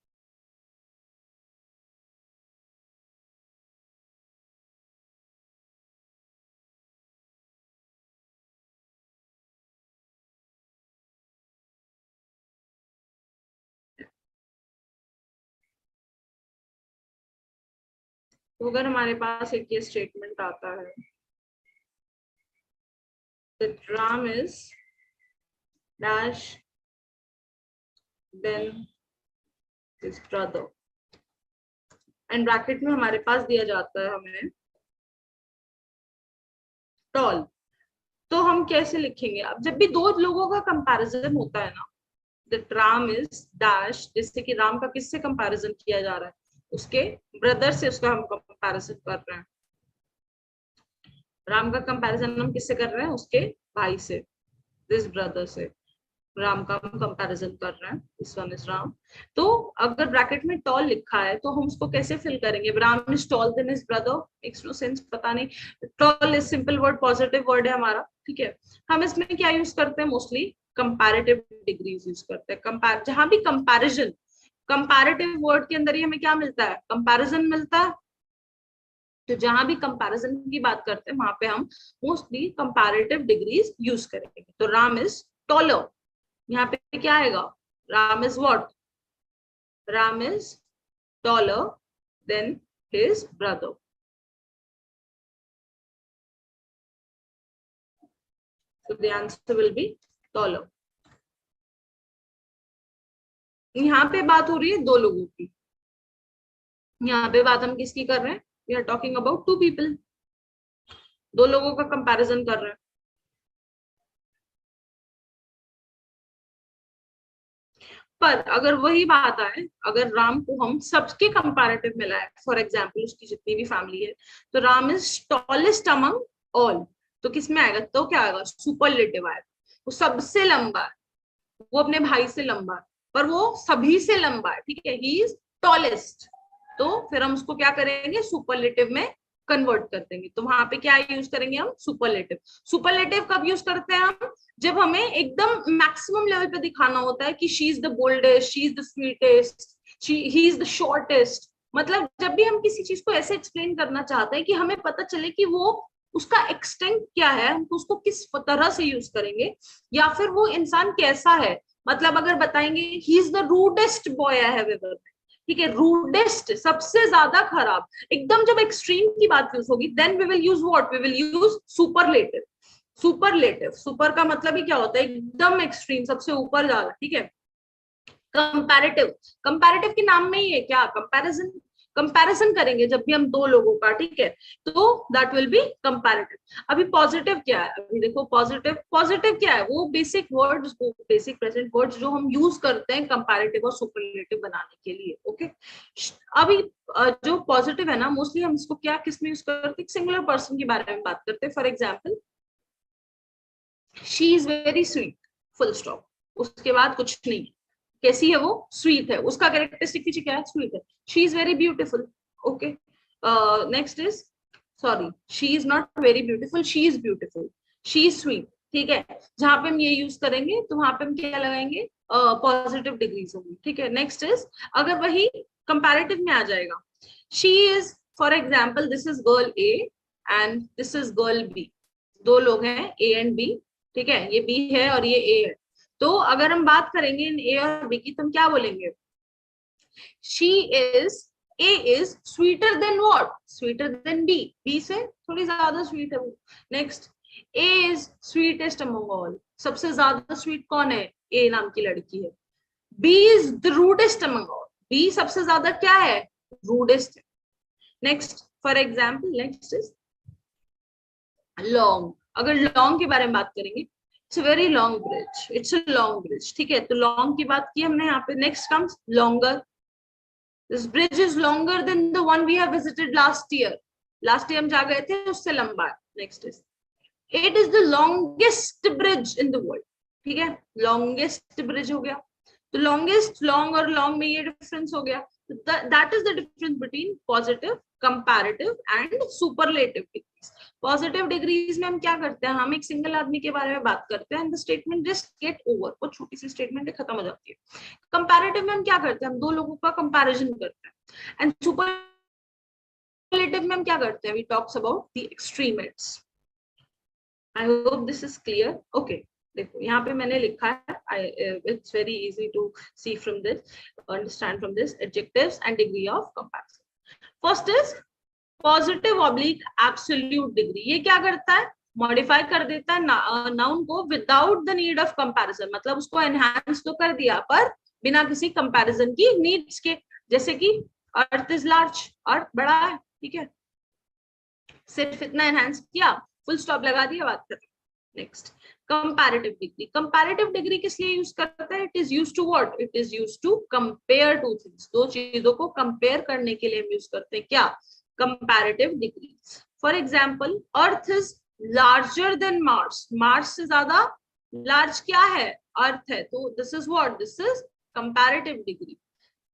तो अगर हमारे पास एक ये स्टेटमेंट आता है that Ram is dash then his brother, and bracket में हमारे पास दिया जाता है हमें टॉल, तो हम कैसे लिखेंगे? अब जब भी दो लोगों का कंपैरिजन होता है ना, that Ram is dash, जैसे कि राम का किससे कंपैरिजन किया जा रहा है, उसके ब्रदर से उसका हम कंपैरिजन कर रहे हैं। राम का कंपैरिजन हम किससे कर रहे हैं, उसके भाई से, दिस ब्रदर से राम का हम कंपैरिजन कर रहे हैं, दिस वन इज राम। तो अगर ब्रैकेट में टॉल लिखा है तो हम उसको कैसे फिल करेंगे, Ram is tall than his brother, makes no sense, पता नहीं, tall is simple word, positive word है हमारा, ठीक है। हम इसमें क्या यूज करते हैं, मोस्टली कंपैरेटिव डिग्रीज यूज करते हैं, कंपेयर, जहां भी कंपैरिजन, कंपैरेटिव वर्ड के अंदर ही हमें क्या मिलता है, कंपैरिजन मिलता है। तो जहां भी कंपैरिजन की बात करते हैं वहां पे हम मोस्टली कंपैरेटिव डिग्रीज यूज करेंगे। तो राम इज टॉलर, यहाँ पे क्या आएगा, Ram is what, Ram is taller than his brother. So the answer will be taller. यहाँ पे बात हो रही है दो लोगों की, यहाँ पे बात हम किसकी कर रहे हैं, we are talking about two people, दो लोगों का कंपैरिजन कर रहे हैं। पर अगर वही बात आए, अगर राम को हम सबके कंपैरेटिव में लाए, फॉर एग्जांपल उसकी जितनी भी फैमिली है, तो Ram is tallest among all, तो किसमें आएगा, तो क्या आएगा, सुपरलेटिव आएगा, वो सबसे लंबा है, वो अपने भाई से लंबा है, पर वो सभी से लंबा है, ठीक है, ही इज टॉलेस्ट। तो फिर हम उसको क्या करेंगे, सुपरलेटिव में कन्वर्ट कर देंगे। तो वहां पे क्या यूज करेंगे हम, सुपरलेटिव। सुपरलेटिव कब यूज करते हैं हम, जब हमें एकदम मैक्सिमम लेवल पे दिखाना होता है कि she is the boldest, she is the sweetest, he is the shortest, मतलब जब भी हम किसी चीज को ऐसे एक्सप्लेन करना चाहते हैं कि हमें पता चले कि वो उसका एक्सटेंट क्या है, हम उसको किस तरह से यूज करेंगे, या फिर वो इंसान कैसा है, मतलब अगर बताएंगे he is the rudest boy I have ever, ठीक है, रूडेस्ट सबसे ज्यादा खराब, एकदम जब एक्सट्रीम की बात यूज होगी, then we will use what, we will use superlative. Superlative, super का मतलब ही क्या होता है, एकदम एक्सट्रीम, सबसे ऊपर जाना, ठीक है। कंपैरेटिव, कंपैरेटिव के नाम में ही है क्या, कंपैरिजन, कंपैरिजन करेंगे जब भी हम दो लोगों का, ठीक है, तो दैट विल बी कंपैरेटिव। अभी पॉजिटिव क्या है, अभी देखो पॉजिटिव, पॉजिटिव क्या है, वो बेसिक वर्ड्स, वो बेसिक प्रेजेंट वर्ड्स जो हम यूज करते हैं कंपैरेटिव और सुपरलेटिव बनाने के लिए, ओके। अभी जो पॉजिटिव है ना, मोस्टली हम इसको क्या किसमें यूज करते हैं, सिंगुलर पर्सन के बारे में बात करते हैं। For example, she is very sweet, full stop, उसके बाद कुछ नहीं, कैसी है वो, स्वीट है, उसका कैरेक्टरिस्टिक पीछे क्या है, स्वीट है। She is very beautiful, okay. Next is, sorry, she is not very beautiful, she is beautiful, she is sweet, ठीक है। जहां पे हम ये यूज करेंगे तो वहां पे हम क्या लगाएंगे, पॉजिटिव डिग्रीज होंगी, ठीक है। नेक्स्ट इज, अगर वही कंपैरेटिव में आ जाएगा, she is, for example, this is girl A and this is girl B, दो लोग हैं ए एंड बी, ठीक है, ये बी है और ये ए है। तो अगर हम बात करेंगे इन ए और बी की, तो हम क्या बोलेंगे, she is, A is sweeter than what, sweeter than B, B से थोड़ी ज्यादा स्वीट है वो। Next, A is sweetest among all, सबसे ज्यादा स्वीट कौन है, ए नाम की लड़की है। B is the rudest among all, B सबसे ज्यादा क्या है, रूडेस्ट है। Next for example, next is long. अगर लॉन्ग के बारे में बात करेंगे, it's very long bridge, it's a long bridge, ठीक है, तो लॉन्ग की बात की हमने यहाँ पे। Next comes longer, this bridge is longer than the one we have visited last year, last year हम जा गए थे उससे लंबा है। Next is it is the longest bridge in the world, ठीक है, लॉन्गेस्ट ब्रिज हो गया। तो लॉन्गेस्ट, लॉन्ग और लॉन्ग में ये डिफरेंस हो गया। That is the difference between positive, comparative and superlative degrees. Positive degrees में हम क्या करते हैं, हम एक सिंगल आदमी के बारे में बात करते हैं, and the statement just get over, वो छोटी सी स्टेटमेंट खत्म हो जाती है। कंपैरेटिव में हम क्या करते हैं, हम दो लोगों का कंपैरिजन करते हैं। एंड सुपरलेटिव में हम क्या करते हैं, we talks about the extremities. I hope this is clear. Okay, देखो यहाँ पे मैंने लिखा है, it's very easy to see from this, understand from this, adjectives and degree of comparison. First is positive oblique absolute degree. ये क्या करता है, मॉडिफाई कर देता है नाउन को without the need of comparison, मतलब उसको एनहांस तो कर दिया पर बिना किसी कंपैरिजन की नीड्स के। जैसे कि अर्थ इज लार्ज, अर्थ बड़ा है, ठीक है, सिर्फ इतना एनहांस किया, फुल स्टॉप लगा दिया, बात कर। Next comparative degree. Comparative degree किस लिए यूज करते हैं, it is used to what, it is used to compare two things, दो चीजों को कंपेयर करने के लिए हम यूज करते हैं क्या, comparative degree. For example earth is larger than Mars, Mars से ज्यादा लार्ज क्या है, अर्थ है, तो this is what, this is comparative degree.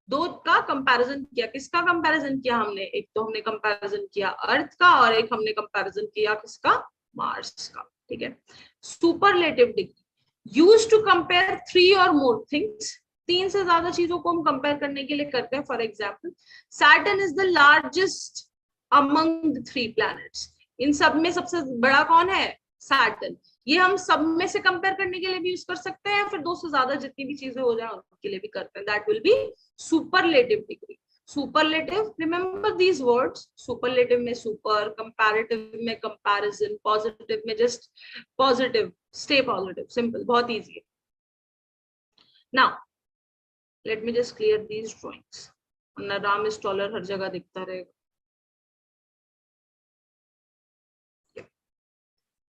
दो का कंपैरिजन किया, किसका कंपैरिजन किया हमने, एक तो हमने कंपैरिजन किया अर्थ का और एक हमने कंपैरिजन किया किसका, मार्स का, ठीक है। Superlative degree used to compare 3 और मोर थिंग्स, 3 से ज्यादा चीजों को हम कंपेयर करने के लिए करते हैं। For example Saturn is the largest among the 3 planets, इन सब में सबसे बड़ा कौन है, सैटर्न। ये हम सब में से कंपेयर करने के लिए भी यूज कर सकते हैं, फिर 2 से ज्यादा जितनी भी चीजें हो जाए उनके लिए भी करते हैं, that will be superlative degree. Superlative, remember these words, superlative में सुपर, कंपैरेटिव में कंपैरिजन, पॉजिटिव में just positive, stay positive, simple, बहुत इजी है। Now let me just clear these drawings, वरना राम इज टॉलर हर जगह दिखता रहेगा।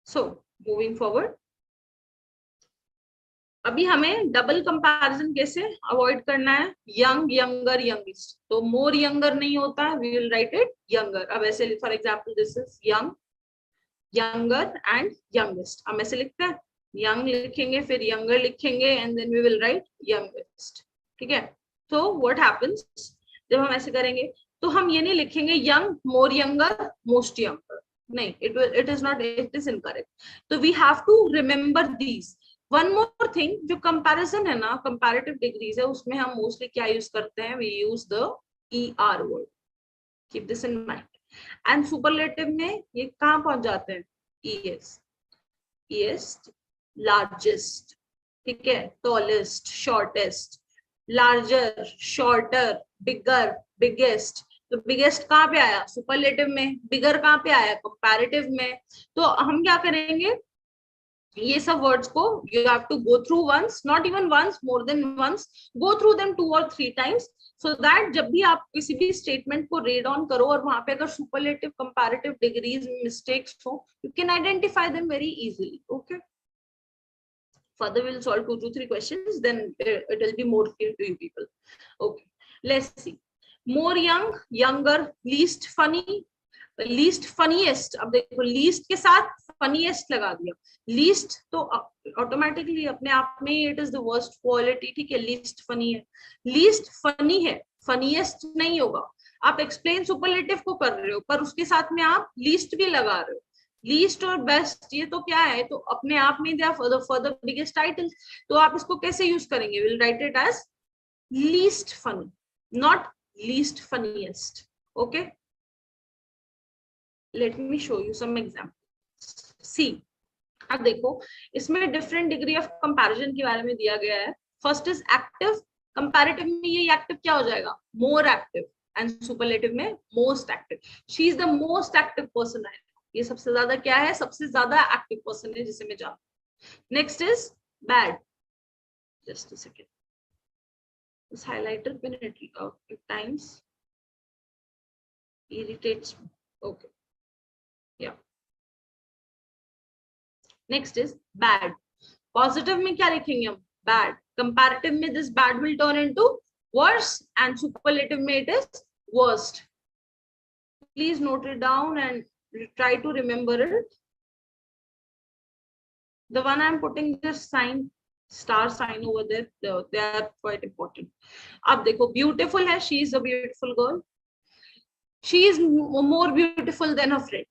सो मूविंग फॉरवर्ड, अभी हमें डबल कंपैरिजन कैसे अवॉइड करना है, यंग, यंगर, यंगेस्ट, तो मोर यंगर नहीं होता है, we will write it younger. अब ऐसे for example this is young, younger and youngest, हम ऐसे लिखते हैं, यंग लिखेंगे फिर यंगर लिखेंगे and then we will write youngest, ठीक है। तो व्हाट हैपेंस जब हम ऐसे करेंगे, तो हम ये नहीं लिखेंगे young, more younger, most younger, नहीं, it is not, it is incorrect. तो we have to remember these. One more thing, जो कंपैरिजन है ना, कंपैरेटिव डिग्रीज है, उसमें हम मोस्टली क्या यूज करते हैं, we use the ER word, keep this in mind. And superlative में ये कहाँ पहुंच जाते हैं, ES, ES, लार्जेस्ट, ठीक है, टॉलेस्ट, शॉर्टेस्ट, लार्जर, शॉर्टर, बिगर, बिगेस्ट। तो बिगेस्ट कहाँ पे आया, सुपरलेटिव में, बिगर कहाँ पे आया, कंपैरेटिव में। तो हम क्या करेंगे, ये सब वर्ड्स को you have to go through once, not even once, more than once, go through them 2 और 3 टाइम्स, सो दैट जब भी आप किसी भी स्टेटमेंट को रीड ऑन करो और वहां पे अगर सुपरलेटिव, कंपैरेटिव डिग्रीज में मिस्टेक्स हो, you can identify them very easily. Okay, further we'll solve 2 to 3 questions, then it will be more clear to you people. Okay, let's see. More young, younger, least funny, least funniest. अब देखो लीस्ट के साथ फनीएस्ट लगा दिया, लीस्ट तो ऑटोमेटिकली अपने आप में it is the worst quality, ठीक है, लीस्ट फनी है, लीस्ट फनी है, फनीएस्ट नहीं होगा। आप एक्सप्लेन सुपरलेटिव को कर रहे हो पर उसके साथ में आप लीस्ट भी लगा रहे हो, लीस्ट और बेस्ट ये तो क्या है, तो अपने आप में they are for the biggest title, तो आप इसको कैसे यूज करेंगे, will write it as least funny, not least funniest. Okay, let me show you some examples. See, अब देखो इसमें डिफरेंट डिग्री ऑफ कंपैरिजन के बारे में दिया गया है। फर्स्ट इज एक्टिव, कंपैरेटिव में ये एक्टिव क्या हो जाएगा, मोर एक्टिव, एंड सुपरलेटिव में most active. She is the most active person है, ये सबसे ज्यादा क्या है, सबसे ज्यादा एक्टिव पर्सन है जिसे मैं जानता हूं। Next is bad, just a second, This highlighter pen at times irritates me. Okay, yeah. Next is bad. Positive में क्या लिखेंगे हम? Bad. Comparative में this bad will turn into worse, and superlative में it is worst. Please note it down and try to remember it. The one I'm putting this sign, star sign over there, they are quite important. अब देखो, beautiful है, she is a beautiful girl. She is more beautiful than her friend.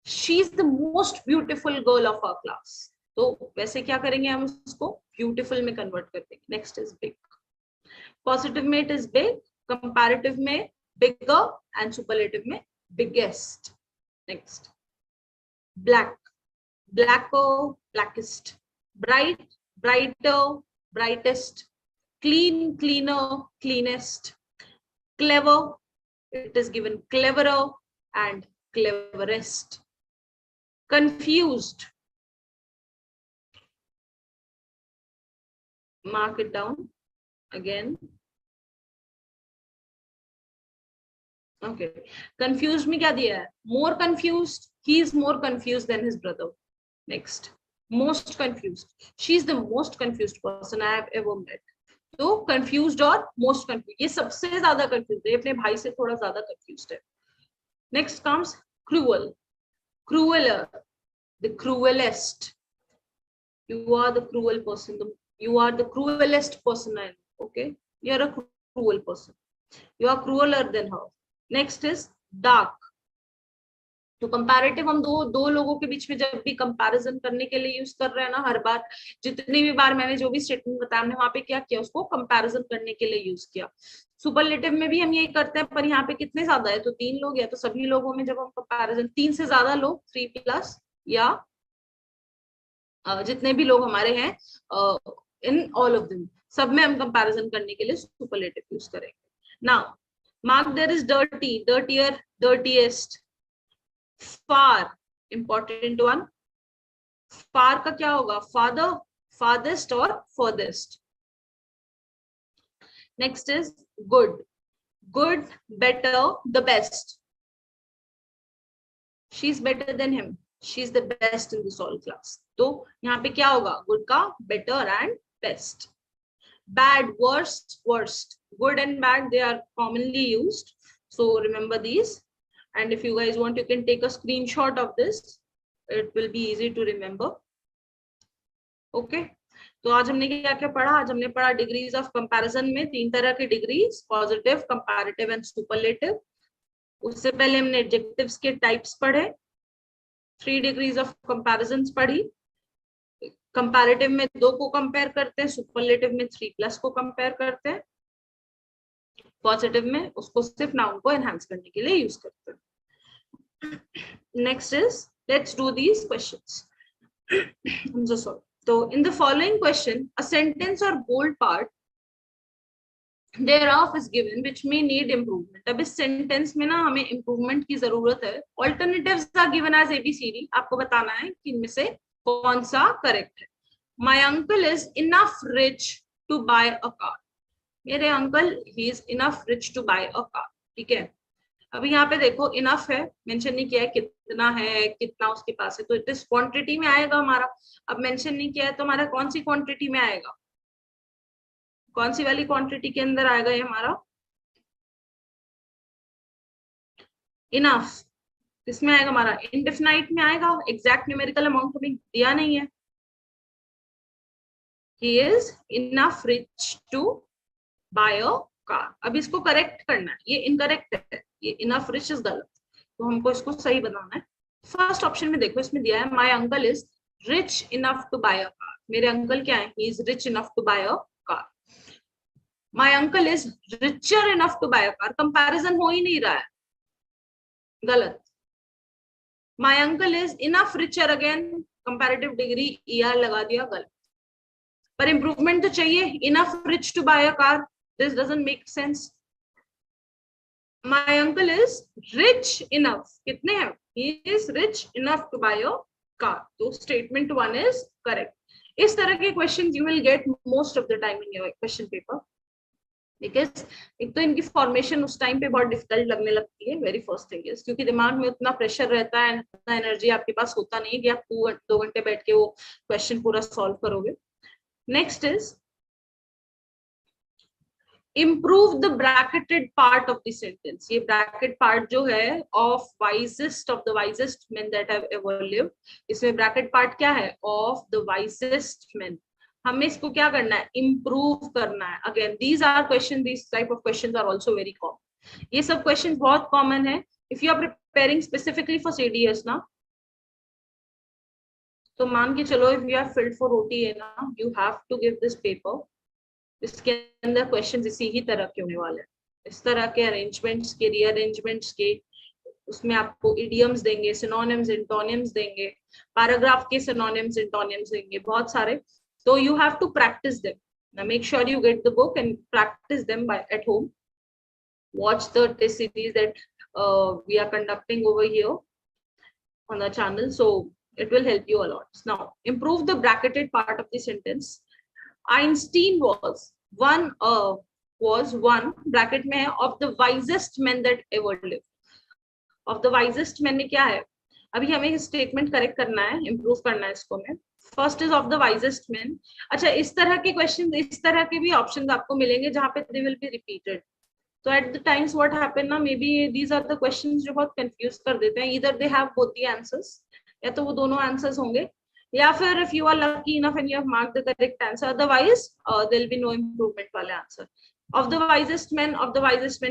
She is the most beautiful girl of our class. तो वैसे क्या करेंगे हम उसको beautiful में convert कर देंगे. Next is big. Positive में it is big, comparative में bigger, and superlative में biggest. Next, black. Blacker, blackest. Bright, brighter, brightest. Clean, cleaner, cleanest. Clever, it is given cleverer and cleverest. Confused, mark it down again. Okay, confused में क्या दिया है? More confused, he is more confused than his brother. Next, most confused, she is the most confused person I have ever met. तो confused और most confused, ये सबसे ज्यादा confused है, अपने भाई से थोड़ा ज्यादा confused है. Next comes cruel. Crueler, the cruelest. You are the cruel person. You are the cruelest person I know. Okay, you are a cruel person. You are crueler than her. Next is dark. तो कंपैरेटिव हम दो लोगों के बीच में जब भी कंपैरिजन करने के लिए यूज कर रहे हैं ना, हर बार जितनी भी बार मैंने जो भी स्टेटमेंट बताया हमने वहां पे क्या किया, उसको कंपैरिजन करने के लिए यूज किया. सुपरलेटिव में भी हम यही करते हैं, पर यहाँ पे कितने ज्यादा है, तो 3 लोग है, तो सभी लोगों में जब हम कंपैरिजन 3 से ज्यादा लोग 3+ या जितने भी लोग हमारे हैं इन ऑल ऑफ देम, सब में हम कंपैरिजन करने के लिए सुपरलेटिव यूज करेंगे. Now mark there is dirty, dirtier, dirtiest. Far, important one. Far का क्या होगा? फादर, फादेस्ट और furthest. Next is good. Good, better, the best. She is better than him, she is the best in this all class. तो यहाँ पे क्या होगा? गुड का better and best. Bad, worst, worst. Good and bad, they are commonly used, so remember these. And if you guys want, you can take a screenshot of this, it will be easy to remember. Okay, तो आज हमने क्या क्या पढ़ा? आज हमने पढ़ा डिग्रीज ऑफ कंपैरिजन में 3 तरह की degrees, positive, comparative and superlative. उससे पहले हमने एडजेक्टिव्स के टाइप्स पढ़े, 3 डिग्रीज ऑफ कंपैरिजन पढ़ी. कंपैरेटिव में 2 को कंपेयर करते हैं, सुपरलेटिव में 3+ को कंपेयर करते हैं, पॉजिटिव में उसको सिर्फ नाउन को एनहांस करने के लिए यूज करते हैं. Next is let's do these questions. I'm so sorry. So in the following question, a sentence or bold part thereof is given which may need improvement. अब इस सेंटेंस में ना हमें इम्प्रूवमेंट की जरूरत है. Alternatives are given as ABCD. आपको बताना है कि इनमें से कौन सा करेक्ट है. My uncle is enough rich to buy a car. मेरे uncle he is enough rich to buy a car. ठीक है. अभी यहाँ पे देखो enough है, मेंशन नहीं किया है कितना है, कितना उसके पास है, तो इट इज क्वांटिटी में आएगा हमारा. अब मेंशन नहीं किया है तो हमारा कौन सी क्वांटिटी में आएगा? कौन सी वाली क्वांटिटी के अंदर आएगा ये हमारा? इनफ. किसमें आएगा हमारा? इंडेफिनाइट में आएगा. एग्जैक्ट न्यूमेरिकल अमाउंट हमें दिया नहीं है. He is enough rich to buy a car. अब इसको करेक्ट करना है, ये इनकरेक्ट है, ये enough rich इज गलत, तो हमको इसको सही बनाना है. फर्स्ट ऑप्शन में देखो इसमें दिया है my uncle is rich enough to buy a car. मेरे अंकल क्या है? He is rich enough to buy a car. My uncle is richer enough to buy a car. Comparison हो ही नहीं रहा है, गलत. My uncle is enough richer, again comparative degree ER लगा दिया, गलत. पर इंप्रूवमेंट तो चाहिए. Enough rich to buy a car, this doesn't make sense. My uncle is rich enough. कितने हैं? He is rich enough to buy a car. तो स्टेटमेंट 1 इज करेक्ट. इस तरह के questions you will get most of the time in your question paper. Because एक तो इनकी फॉर्मेशन उस टाइम पे बहुत डिफिकल्ट लगने लगती है, वेरी फर्स्ट थिंग इज, क्योंकि दिमाग में उतना प्रेशर रहता है, उतना एनर्जी आपके पास होता नहीं है कि आप 2 घंटे बैठ के वो क्वेश्चन पूरा सॉल्व करोगे. Next is improve the bracketed part of the sentence. ये bracketed part जो है of the wisest men that have ever lived, इसमें bracket part क्या है? Of the wisest men. हमें इसको क्या करना है? Improve करना है. Again, these type of questions are also very common. ये सब questions बहुत common है. If you are preparing specifically for CDS ना, तो मान के चलो if you are filled for OTA ना, you have to give this paper. इसके अंदर क्वेश्चंस इसी ही तरह के होने वाले हैं, इस तरह के अरेंजमेंट्स के, रीअरेंजमेंट्स के. उसमें आपको इडियम्स देंगे, सिनोनिम्स, एंटोनिम्स देंगे, पैराग्राफ के सिनोनिम्स, एंटोनिम्स देंगे, बहुत सारे. तो you have to practise them. Now make sure you get the book and practice them at home. Watch the test series that we are conducting over here on the channel, so it will help you a lot. Now, improve the bracketed part of the sentence. Einstein was one bracket में है of the wisest men that ever lived. Of the wisest men में क्या है? अभी हमें स्टेटमेंट करेक्ट करना है, इम्प्रूव करना है इसको में. First is of the wisest main. अच्छा, इस तरह के क्वेश्चन, इस तरह के भी ऑप्शन आपको मिलेंगे जहां पे दे विल बी रिपीटेड. तो at the times what happen ना, maybe these are the questions जो बहुत कंफ्यूज कर देते हैं. Either they have both the answers, या तो वो दोनों आंसर्स होंगे, या फिर if you are lucky enough and you have marked the correct answer, otherwise there will be no improvement वाले answer. Of the wisest men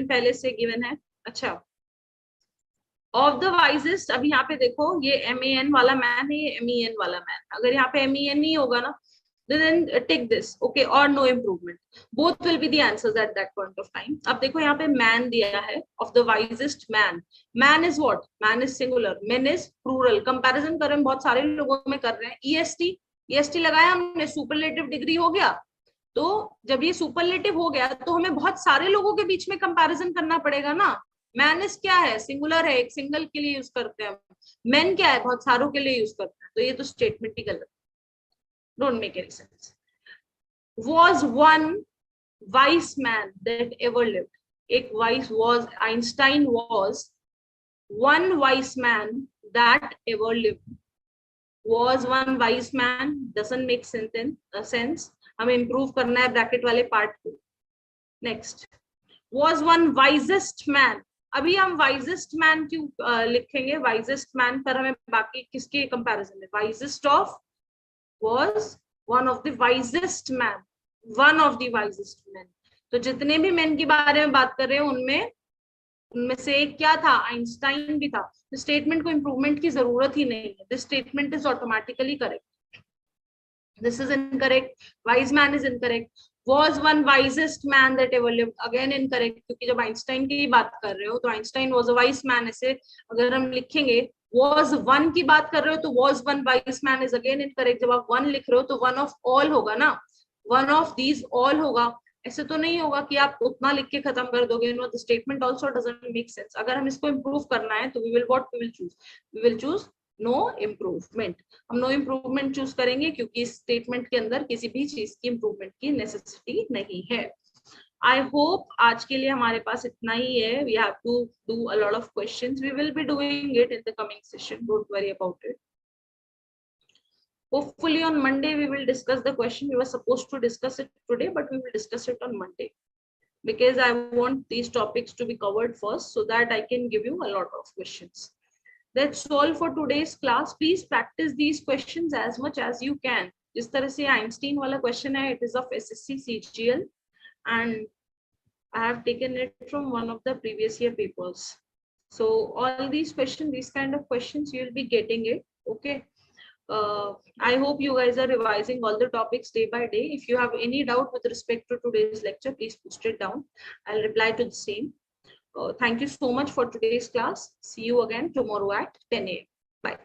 पहले से given है. अच्छा, of the wisest, अभी यहाँ पे देखो ये MEN वाला मैन है, ये MEN वाला मैन. अगर यहाँ पे MEN नहीं होगा ना, then take this, okay, or no improvement. Both will be the answers at that point of time. अब देखो यहाँ पे man दिया है, of the wisest man. Man is what? Man is singular, men is plural. Comparison कर रहे हैं, बहुत सारे लोगों में कर रहे हैं. EST लगाया हमने, superlative degree हो गया. तो जब ये superlative हो गया तो हमें बहुत सारे लोगों के बीच में comparison करना पड़ेगा ना. Man is क्या है? सिंगुलर है, एक सिंगल के लिए यूज करते हैं. Men क्या है? बहुत सारों के लिए यूज करते हैं. तो ये तो स्टेटमेंट ही गलत. Don't make any sense. Was one wise man that ever lived. एक wise was, Einstein was one wise man that ever lived. Was one wise man doesn't make sense. हमें improve करना है ब्रैकेट वाले पार्ट को. Next, was one wisest man. अभी हम wisest man क्यों लिखेंगे? wisest man पर हमें बाकी किसके कंपैरिजन है? wisest of was one of the wisest man, one of the wisest men. तो जितने भी men के बारे में बात कर रहे हैं उनमें से एक क्या था? आइंस्टाइन भी था. तो स्टेटमेंट को इंप्रूवमेंट की जरूरत ही नहीं है. This statement is automatically correct. This is incorrect. Wise man is incorrect. was one wisest man that ever lived, again incorrect, क्योंकि जब आइंस्टाइन की बात कर रहे हो तो Einstein was a wise man, ऐसे अगर हम लिखेंगे. was one की बात कर रहे हो तो was one wise man is again incorrect. जब आप one लिख रहे हो तो one of all होगा ना, one of these all होगा. ऐसे तो नहीं होगा कि आप उतना लिख के खत्म कर दोगे. No, the statement also doesn't make sense. अगर हम इसको इंप्रूव करना है तो we will choose no improvement. हम नो इम्प्रूवमेंट चूज करेंगे क्योंकि इस स्टेटमेंट के अंदर किसी भी चीज की इम्प्रूवमेंट की नेसेसिटी नहीं है. आई होप आज के लिए हमारे पास इतना ही है. We have to do a lot of questions. We will be doing it in the coming session. Don't worry about it. Hopefully on Monday we will discuss the question. We were supposed to discuss it today, but we will discuss it on Monday because I want these topics to be covered first so that I can give you a lot of questions. That's all for today's class. Please practice these questions as much as you can. जिस तरह से Einstein वाला question है, it is of SSC CGL and I have taken it from one of the previous year papers. So all these questions, these kind of questions, you will be getting it. Okay. I hope you guys are revising all the topics day by day. If you have any doubt with respect to today's lecture, please post it down. I'll reply to the same. Thank you so much for today's class. See you again tomorrow at 10 a.m. Bye.